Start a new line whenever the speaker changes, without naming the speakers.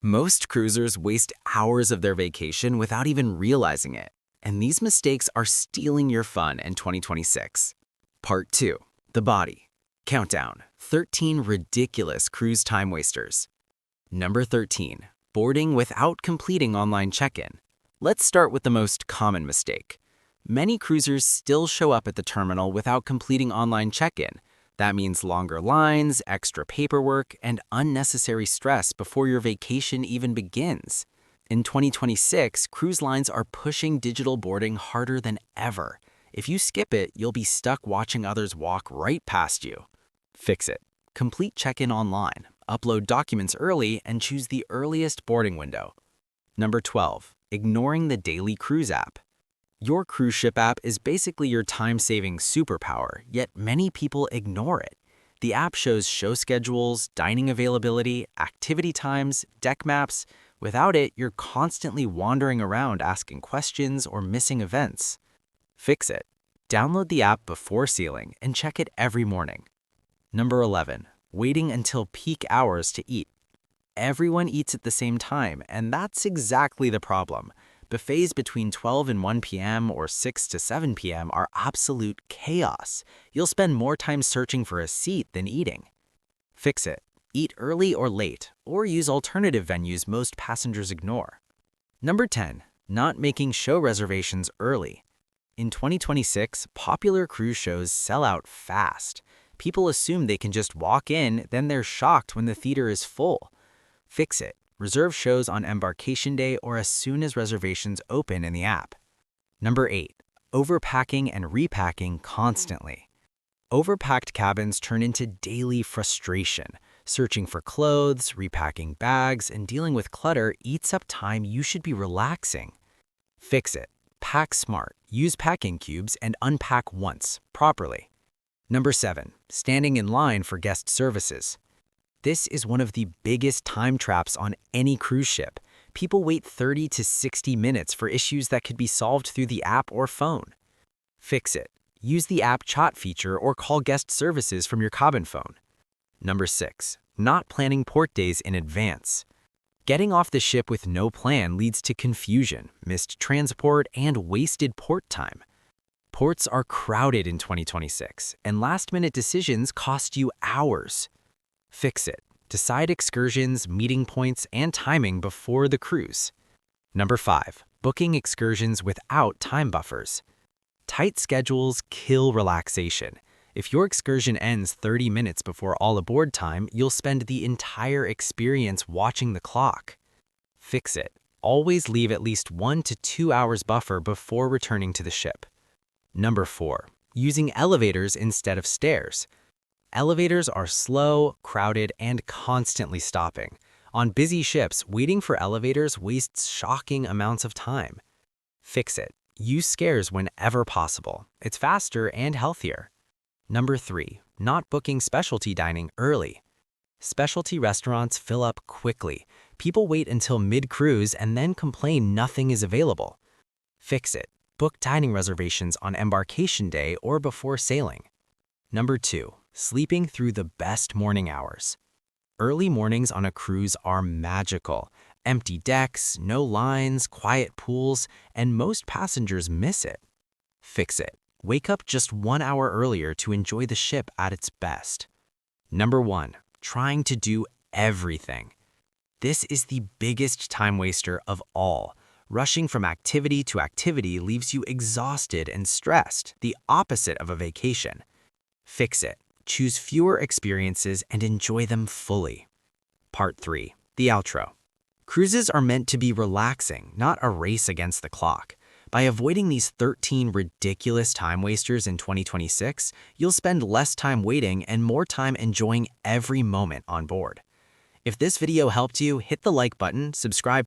Most cruisers waste hours of their vacation without even realizing it, and these mistakes are stealing your fun in 2026. Part 2. The Body. Countdown. 13 ridiculous cruise time wasters. Number 13. Boarding without completing online check-in. Let's start with the most common mistake. Many cruisers still show up at the terminal without completing online check-in. That means longer lines, extra paperwork, and unnecessary stress before your vacation even begins. In 2026, cruise lines are pushing digital boarding harder than ever. If you skip it, you'll be stuck watching others walk right past you. Fix it. Complete check-in online, upload documents early, and choose the earliest boarding window. Number 12. Ignoring the daily cruise app. Your cruise ship app is basically your time-saving superpower, yet many people ignore it. The app shows show schedules, dining availability, activity times, deck maps. Without it, you're constantly wandering around asking questions or missing events. Fix it. Download the app before sailing and check it every morning. Number 11. Waiting until peak hours to eat. Everyone eats at the same time, and that's exactly the problem. Buffets between 12 and 1 p.m. or 6 to 7 p.m. are absolute chaos. You'll spend more time searching for a seat than eating. Fix it. Eat early or late, or use alternative venues most passengers ignore. Number 10. Not making show reservations early. In 2026, popular cruise shows sell out fast. People assume they can just walk in, then they're shocked when the theater is full. Fix it. Reserve shows on embarkation day or as soon as reservations open in the app. Number 8. Overpacking and repacking constantly. Overpacked cabins turn into daily frustration. Searching for clothes, repacking bags, and dealing with clutter eats up time you should be relaxing. Fix it. Pack smart. Use packing cubes and unpack once, properly. Number 7. Standing in line for guest services. This is one of the biggest time traps on any cruise ship. People wait 30 to 60 minutes for issues that could be solved through the app or phone. Fix it. Use the app chat feature or call guest services from your cabin phone. Number 6. Not planning port days in advance. Getting off the ship with no plan leads to confusion, missed transport, and wasted port time. Ports are crowded in 2026, and last-minute decisions cost you hours. Fix it. Decide excursions, meeting points, and timing before the cruise. Number 5. Booking excursions without time buffers. Tight schedules kill relaxation. If your excursion ends 30 minutes before all aboard time, you'll spend the entire experience watching the clock. Fix it. Always leave at least 1 to 2 hours buffer before returning to the ship. Number 4. Using elevators instead of stairs. Elevators are slow, crowded, and constantly stopping. On busy ships, waiting for elevators wastes shocking amounts of time. Fix it. Use stairs whenever possible. It's faster and healthier. Number 3. Not booking specialty dining early. Specialty restaurants fill up quickly. People wait until mid-cruise and then complain nothing is available. Fix it. Book dining reservations on embarkation day or before sailing. Number 2. Sleeping through the best morning hours. Early mornings on a cruise are magical. Empty decks, no lines, quiet pools, and most passengers miss it. Fix it. Wake up just 1 hour earlier to enjoy the ship at its best. Number 1. Trying to do everything. This is the biggest time waster of all. Rushing from activity to activity leaves you exhausted and stressed, the opposite of a vacation. Fix it. Choose fewer experiences and enjoy them fully. Part 3. The outro. Cruises are meant to be relaxing, not a race against the clock. By avoiding these 13 ridiculous time wasters in 2026, you'll spend less time waiting and more time enjoying every moment on board. If this video helped you, hit the like button, subscribe